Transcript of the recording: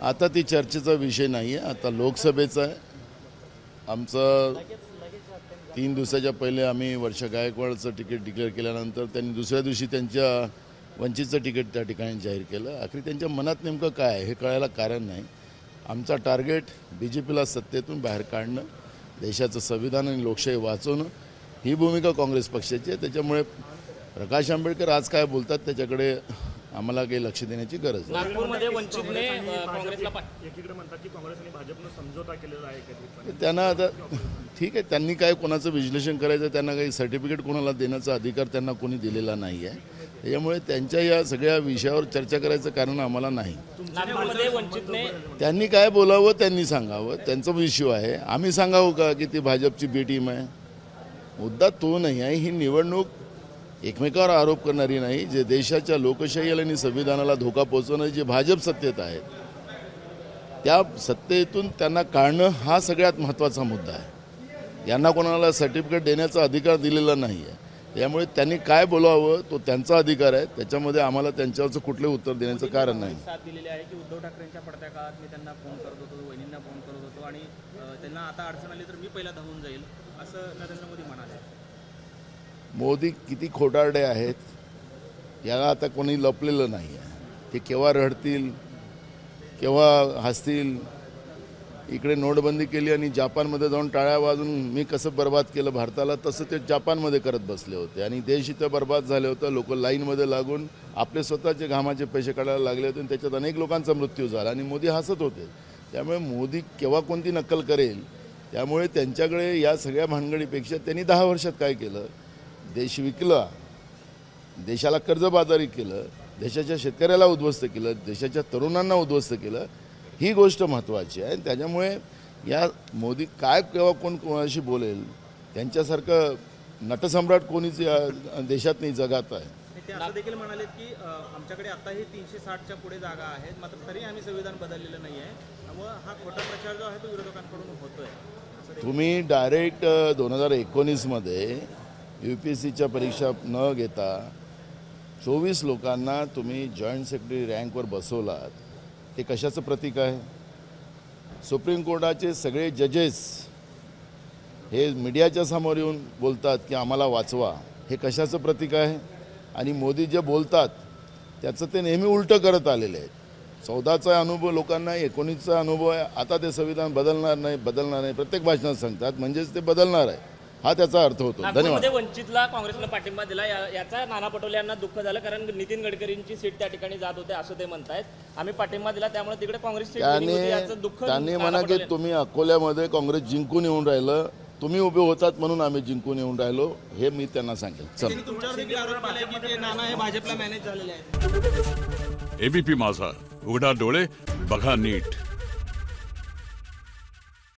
आता ती चर्चेचा विषय नाही आहे. आता लोकसभेचा आहे. आमचं 3 दिवसाच्या पहिले आम्ही वर्षा गायकवाडचं तिकीट डिक्लेअर केल्यानंतर त्यांनी दुसऱ्या दिवशी त्यांच्या वंचितचं तिकीट त्या ठिकाणी जाहीर केलं. आखरी त्यांच्या मनात नेमकं काय आहे हे कळायला कारण नाही. आमचा टार्गेट BJPला सत्तेतून बाहेर काढणं, देशाचं संविधान आणि लोकशाही वाचवणं ही भूमिका काँग्रेस पक्षाची आहे. त्याच्यामुळे प्रकाश आंबेडकर आज काय बोलतात त्याच्याकडे आम्हाला काही लक्ष देण्याची गरज नाही. नागपूरमध्ये वंचितने काँग्रेसला एकीकडे म्हणतात की काँग्रेस आणि भाजपनं समझोता केलेला आहे एकत्रितपणे. त्यांना आता ठीक आहे, त्यांनी काय कोणाचं विश्लेषण करायचं, त्यांना काही सर्टिफिकेट कोणाला देण्याचा अधिकार त्यांना कोणी दिलेला नाही आहे. त्याच्यामुळे त्यांच्या या सगळ्या विषयावर चर्चा करायचं कारण आम्हाला नाही. नागपूरमध्ये वंचितने त्यांनी काय बोलावं त्यांनी सांगावं, त्यांचा इश्यू आहे. आम्ही सांगावं का की ती भाजपची बी टीम आहे? मुद्दा तो नाही आहे. ही निवडणूक एकमेकावर आरोप करणारी नाही. जे देशाच्या लोकशाहीला आणि संविधानाला धोका पोहोचवणारे जे भाजप सत्तेत आहेत त्या सत्तेतून त्यांना काढणं हा सगळ्यात महत्त्वाचा मुद्दा आहे. यांना कोणाला सर्टिफिकेट देण्याचा अधिकार दिलेला नाही आहे. त्यामुळे त्यांनी काय बोलावं तो त्यांचा अधिकार आहे. त्याच्यामध्ये आम्हाला त्यांच्यावरचं कुठले उत्तर देण्याचं कारण नाही. साथ दिलेली आहे की उद्धव ठाकरेंच्या पडत्या काळात मी त्यांना फोन करत होतो, वहिनींना फोन करत होतो आणि त्यांना आता अडचण आली तर मी पहिला धावून जाईल असं नरेंद्र मोदी म्हणाले. मोदी किती खोटारडे आहेत याला आता कोणी लपलेलं नाही आहे. ते केव्हा रडतील, केव्हा हसतील. इकडे नोटबंदी केली आणि जपानमध्ये जाऊन टाळ्या वाजून मी कसं बर्बाद केलं भारताला तसं ते जपानमध्ये करत बसले होते आणि देश इथं बर्बाद झाले होतं. लोक लाईनमध्ये लागून आपले स्वतःचे घामाचे पैसे काढायला लागले होते आणि त्याच्यात अनेक लोकांचा मृत्यू झाला आणि मोदी हसत होते. त्यामुळे मोदी केव्हा कोणती नक्कल करेल. त्यामुळे त्यांच्याकडे या सगळ्या भानगडीपेक्षा त्यांनी 10 वर्षात काय केलं, देश विकला, देशाला कर्जबाजारी केलं, देशाच्या शेतकऱ्याला उद्ध्वस्त केलं, देशाच्या तरुणांना उद्ध्वस्त केलं, ही गोष्ट महत्त्वाची आहे. त्याच्यामुळे या मोदी काय केव्हा कोण कोणाशी बोलेल, त्यांच्यासारखं नटसम्राट कोणीच या देशात नाही, जगात आहे. ते असं देखील म्हणाले की आमच्याकडे आताही 360च्या पुढे जागा आहेत, मात्र तरी आम्ही संविधान बदललेलं नाही आहे. त्यामुळे हा खोटा प्रचार जो आहे तो विरोधकांकडून होतोय. तुम्ही डायरेक्ट 2019मध्ये UPSCच्या परीक्षा न घेता 24 लोकांना तुम्ही जॉईंट सेक्रेटरी रँकवर बसवलात. हे कशाचं प्रतीक आहे? सुप्रीम कोर्टाचे सगळे जजेस हे मीडियाच्या समोर येऊन बोलतात की आम्हाला वाचवा. हे कशाचं प्रतीक आहे? आणि मोदी जे बोलतात त्याचं ते नेहमी उलटं करत आलेले आहेत. 14चा अनुभव लोकांना, 19चा अनुभव आहे. आता ते संविधान बदलणार नाही प्रत्येक भाषणात सांगतात, म्हणजेच ते बदलणार आहे हा त्याचा अर्थ होतो. धन्यवाद. वंचितला काँग्रेसनं पाठिंबा दिला याचा नाना पटोले यांना दुःख झालं, कारण नितीन गडकरींची सीट त्या ठिकाणी जात होते असं ते म्हणतायत. आम्ही पाठिंबा दिला त्यामुळे तिकडे काँग्रेस त्यांनी म्हणा की तुम्ही अकोल्यामध्ये काँग्रेस जिंकून येऊन राहिलं, तुम्ही उभे होतात म्हणून आम्ही जिंकून येऊन राहिलो, हे मी त्यांना सांगेल. ABP माझा, उघडा डोळे बघा नीट.